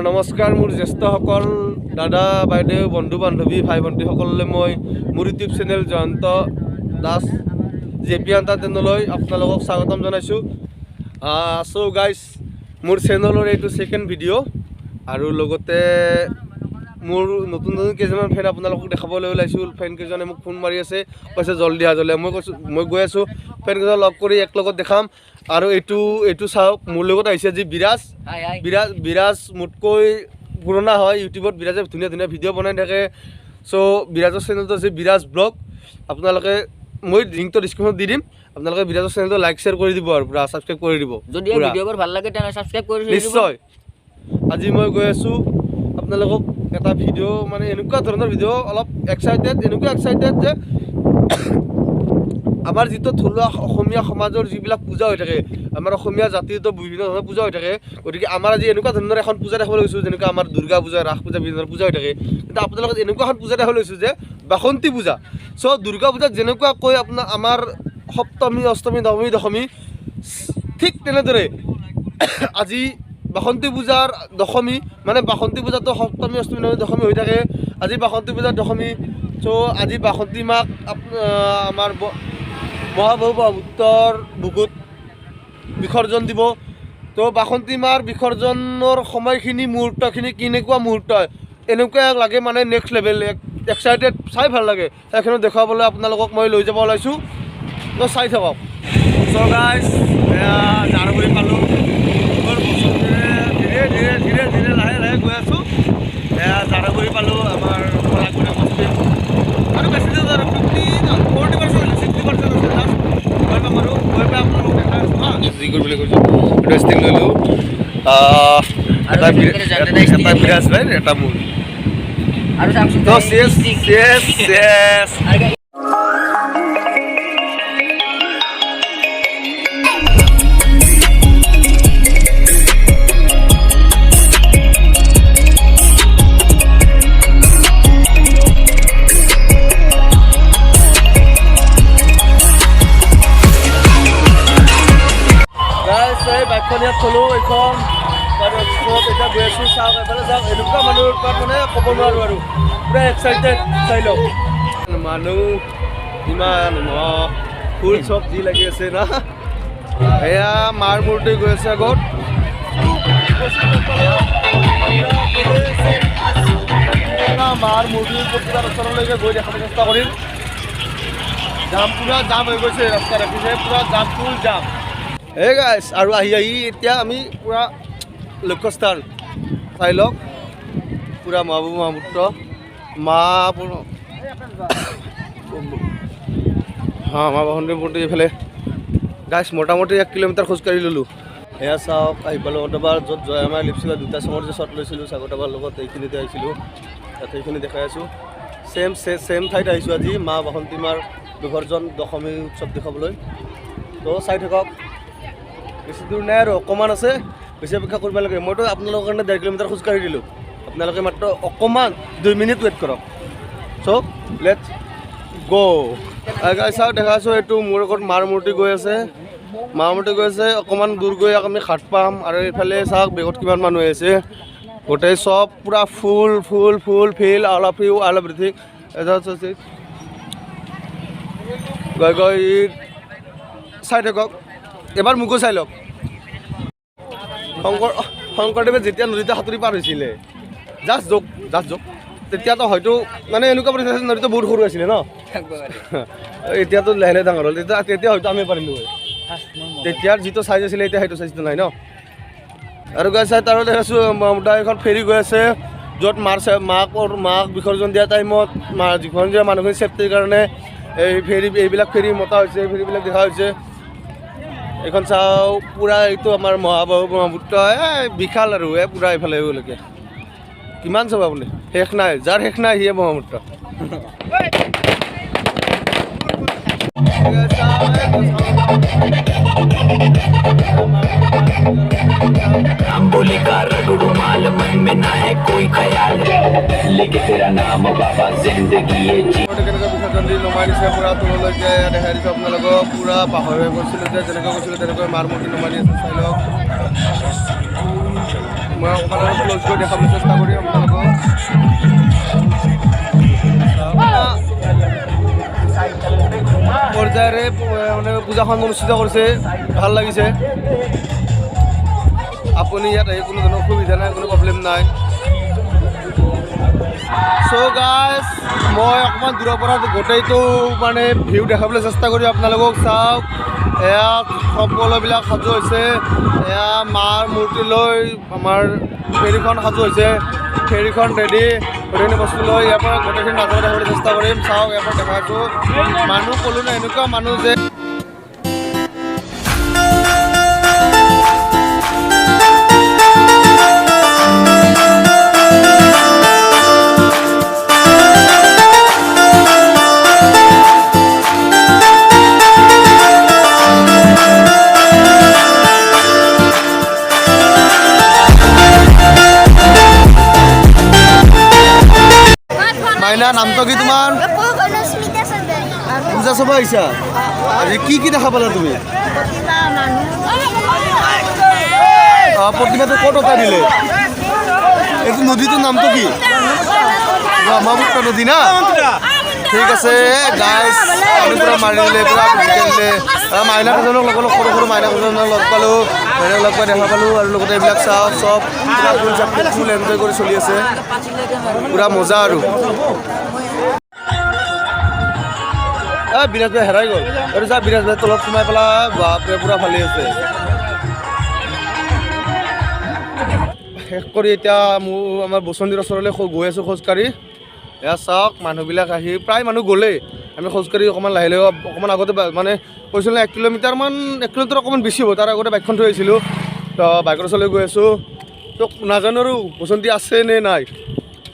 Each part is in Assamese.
নমস্কাৰ মোৰ জ্যেষ্ঠসকল, দাদা বাইদেউ, বন্ধু বান্ধৱী, ভাই ভণ্টিসকললৈ মই মোৰ YouTube channel Jayanta Das JP এণ্টাৰটেইনলৈ আপোনালোকক স্বাগতম জনাইছোঁ। চ' গাইজ, মোৰ চেনেলৰ এইটো ছেকেণ্ড ভিডিঅ' আৰু লগতে মোৰ নতুন কেইজনমান ফ্ৰেণ্ড আপোনালোকক দেখাবলৈ ওলাইছোঁ। ফ্ৰেণ্ডকেইজনে মোক ফোন মাৰি আছে, কৈছে জল্দি আহ জল্দি। মই কৈছোঁ মই গৈ আছোঁ, ফ্ৰেণ্ডকেইজন লগ কৰি এক লগত দেখাম। আৰু এইটো চাওক, মোৰ লগত আহিছে আজি বিৰাজ মোতকৈ পুৰণা হয়। ইউটিউবত বিৰাজে ধুনীয়া ধুনীয়া ভিডিঅ' বনাই থাকে। চ' বিৰাজৰ চেনেলটো আছে বিৰাজ ব্লগ। আপোনালোকে মই লিংকটো ডিছক্ৰিপশ্যনত দি দিম, আপোনালোকে বিৰাজৰ চেনেলটো লাইক শ্বেয়াৰ কৰি দিব আৰু পূৰা ছাবস্ক্ৰাইব কৰি দিব। যদি ভিডিঅ'বোৰ ভাল লাগে তেনেহ'লে ছাবস্ক্ৰাইব কৰি দিব নিশ্চয়। আজি মই গৈ আছোঁ আপোনালোকক এটা ভিডিঅ', মানে এনেকুৱা ধৰণৰ ভিডিঅ', অলপ এনেকুৱা এক্সাইটেড যে আমাৰ যিটো থলুৱা অসমীয়া সমাজৰ যিবিলাক পূজা হৈ থাকে, আমাৰ অসমীয়া জাতিটো বিভিন্ন ধৰণৰ পূজা হৈ থাকে। গতিকে আমাৰ আজি এনেকুৱা ধৰণৰ এখন পূজা দেখাবলৈ লৈছোঁ, যেনেকুৱা আমাৰ দুৰ্গা পূজা, ৰাস পূজা, বিভিন্ন ধৰণৰ পূজা হৈ থাকে। কিন্তু আপোনালোকক এনেকুৱা এখন পূজা দেখাবলৈ লৈছোঁ যে বাসন্তী পূজা। চ' দুৰ্গা পূজাত যেনেকুৱাকৈ আমাৰ সপ্তমী, অষ্টমী, নৱমী, দশমী, ঠিক তেনেদৰে আজি বাসন্তী পূজাৰ দশমী, মানে বাসন্তী পূজাটো সপ্তমী, অষ্টমী, নৱমী, দশমী হৈ থাকে। আজি বাসন্তী পূজাৰ দশমী। চ' আজি বাসন্তী মাক আমাৰ মহাব্ৰহ্মপুত্ৰৰ বুকুত বিসৰ্জন দিব। তো বাসন্তী মাৰ বিসৰ্জনৰ সময়খিনি, মুহূৰ্তখিনি কেনেকুৱা মুহূৰ্ত হয়, এনেকুৱা লাগে মানে নেক্সট লেভেল, এক্সাইটেড, চাই ভাল লাগে। সেইখিনি দেখুৱাবলৈ আপোনালোকক মই লৈ যাব ওলাইছোঁ, তো চাই থাকক। চ' গাইজ, জাৰগুৰি পালোঁ। ধীৰে ধীৰে লাহে লাহে গৈ আছোঁ। জাৰগুৰি পালোঁ, আমাৰ কলাগুৰি বস্তি। আৰু বেছি দিন আৰু 40% 60% আছে। লাষ্ট গৈ পাম আৰু গৈ পাই আপোনালোকক দেখাই আছোঁ হা। যি কৰি বুলি কৈছোঁ, ৰেষ্টিং ল'লোঁ। এটা বিৰাজ ভাই, এটা মোৰ। তো বাইকখন ইয়াত থলোঁ, এইখন এতিয়া গৈ আছোঁ। চাওক এফালে যাওক, এনেকুৱা মানুহৰ ওপৰত মানে ক'ব নোৱাৰোঁ আৰু, পূৰা এক্সাইটেড। চাই লওক মানুহ ইমান, ফুল চব যি লাগি আছে না। এয়া মাৰ মূৰ্তি গৈ আছে আগত। মাৰ মূৰ্তিৰ পূজাৰ ওচৰলৈকে গৈ দেখাব চেষ্টা কৰিম। পূৰা জাম হৈ গৈছে, ৰাস্তা ৰাখিছে, পূৰা জাম, ফুল জাম। এই গাইছ, আৰু আহি এতিয়া আমি পূৰা লক্ষ্যস্থান চাই লওক। পূৰা মহাব্ৰহ্মপুত্ৰ মা বাসন্তী মূৰ্তি এইফালে। গাইছ, মোটামুটি 1 কিলোমিটাৰ খোজকাঢ়ি ল'লোঁ। এয়া চাওক, আহি পালোঁ অটবাৰ, য'ত জয়ামাই লিপচিলা দুটা চঙৰ যে শ্বট লৈছিলোঁ স্বাগতবাৰ লগত, এইখিনিতে আহিছিলোঁ। তাত সেইখিনি দেখাই আছোঁ। ছেম ঠাইত আহিছোঁ আজি মা বাসন্তী মাৰ বিসৰ্জন দশমী উৎসৱ দেখাবলৈ। তো চাই থাকক, বেছি দূৰ নাই আৰু অকণমান আছে, বেছি অপেক্ষা কৰিব লাগে। মইতো আপোনালোকৰ কাৰণে 1.5 কিলোমিটাৰ খোজকাঢ়ি দিলোঁ, আপোনালোকে মাত্ৰ অকণমান 2 মিনিট ৱেইট কৰক। চ' লেটছ গ'। চাওক, দেখাইছোঁ এইটো মোৰ আগত মাৰ মূৰ্তি গৈ আছে, মাৰ মূৰ্তি গৈ আছে। অকণমান দূৰ গৈ আমি ঘাট পাম। আৰু এইফালে চাওক বেগত কিমান মানুহ আহিছে, গোটেই চব পূৰা full full full feel, all of you, all everything. গৈ চাই থাকক, এবাৰ মোকো চাই লওক। শংকৰদেৱে যেতিয়া নদীতে সাঁতুৰি পাৰ হৈছিলে, জাষ্ট জোক, তেতিয়াতো হয়তো মানে এনেকুৱা পৰিস্থিতি, নদীটো বহুত সৰু আছিলে ন। এতিয়াতো লাহে লাহে ডাঙৰ হ'ল। তেতিয়া হয়তো আমি পাৰিলোঁ হয়। তেতিয়াৰ যিটো চাইজ আছিলে, এতিয়া সেইটো চাইজটো নাই ন। আৰু গৈ চাই তাৰ দেখাইছোঁ এখন ফেৰী গৈ আছে, য'ত মাক বিসৰ্জন দিয়া টাইমত যিখন দিয়া মানুহখিনি ছেফটিৰ কাৰণে এইবিলাক ফেৰী মতা হৈছে, ফেৰীবিলাক দেখা হৈছে। এইখন চাওঁ, পূৰা এইটো আমাৰ মহাব্ৰহ্মপুত্ৰ বিশাল আৰু পূৰা এইফালে এইলৈকে। কিমান চাব আপুনি, শেষ নাই, যাৰ শেষ নাই সিয়ে ব্ৰহ্মপুত্ৰ। अंबोली का रगड़ू माल मन में ना है कोई ख्याल लेके तेरा नाम बाबा जिंदगी ये जी কেনেকৈ বিসৰ্জন দি নমাই দিছে পূৰা তললৈকে দেখাই দিছোঁ আপোনালোকক পূৰা পাহৰি গৈছিলোঁ যে যেনেকৈ গৈছিলোঁ তেনেকৈ মাৰ মূৰ্তি নমাই দি আছে চাই লওক মই অকণমান ক্ল'জ কৰি দেখাবলৈ চেষ্টা কৰিম আপোনালোকক পৰ্যায়েৰে মানে পূজাখন অনুষ্ঠিত কৰিছে ভাল লাগিছে আপুনি ইয়াত আহি কোনো ধৰণৰ অসুবিধা নাই কোনো প্ৰব্লেম নাই চ' গাইজ মই অকণমান দূৰৰ পৰা গোটেইটো মানে ভিউ দেখাবলৈ চেষ্টা কৰিম আপোনালোকক চাওক এয়া সকলোবিলাক সাজু হৈছে এয়া মাৰ মূৰ্তি লৈ আমাৰ ফেৰীখন সাজু হৈছে ফেৰীখন ৰেডি গোটেইখিনি বস্তু লৈ ইয়াৰ পৰা গোটেইখিনি নাজাৰা দেখাবলৈ চেষ্টা কৰিম চাওক ইয়াৰ পৰা দেখাইছোঁ মানুহ ক'লোঁ নাই এনেকুৱা মানুহ যে মাইনা নামটো কি তোমাৰ পূজা চাব আহিছা আজি কি দেখা পালা তুমি প্ৰতিমাটো ক'ত অঁতাই দিলে এইটো নদীটোৰ নামটো কি ব্ৰহ্মপুত্ৰ নদী না ঠিক আছে গাইজ আমি পূৰা মাৰি দিলে পূৰা দিলে মাইনা কেইজনক লগ সৰু সৰু মাইনা কেইজনক লগ পালোঁ মাইনাক লগ পাই দেখা পালোঁ আৰু লগতে এইবিলাক চাওঁ চব পূৰা ফুল চাপি ফুল এনজয় কৰি চলি আছে পূৰা মজা আৰু বিৰাজ ভাই হেৰাই গ'ল আৰু যা বিৰাজ ভাই তলত সোমাই পেলাই বাপৰে পূৰা ভালেই আছে শেষ কৰি এতিয়া মোৰ আমাৰ বসন্তীৰ ওচৰলৈ গৈ আছোঁ খোজকাঢ়ি এয়া চাওক মানুহবিলাক আহি প্ৰায় মানুহ গ'লেই আমি খোজকাঢ়ি অকণমান লাহে লাহে অকণমান আগতে মানে কৈছিলোঁ 1 কিলোমিটাৰ অকণমান বেছি হ'ব তাৰ আগতে বাইকখন থৈ আহিছিলোঁ তো বাইকৰ ওচৰলৈ গৈ আছোঁ তো নাজানো আৰু বসন্তী আছে নে নাই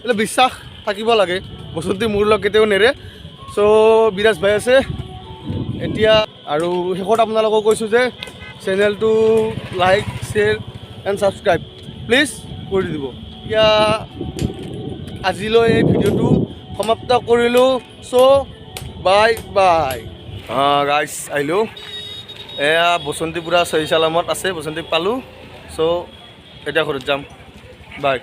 એટલે বিশ্বাস থাকিব লাগে বসন্তী মোৰ লগ কেতিয়াও নেৰে চ' বিৰাজ ভাই আছে এতিয়া আৰু শেষত আপোনালোকক কৈছোঁ যে চেনেলটো like share and subscribe please কৰি দিব এতিয়া আজিলৈ এই ভিডিঅ'টো সমাপ্ত কৰিলোঁ চ' বাই বাই গাইজ আহিলোঁ এয়া বসন্তী পূৰা চহী চালামত আছে বসন্তীক পালোঁ চ' এতিয়া ঘৰত যাম বাই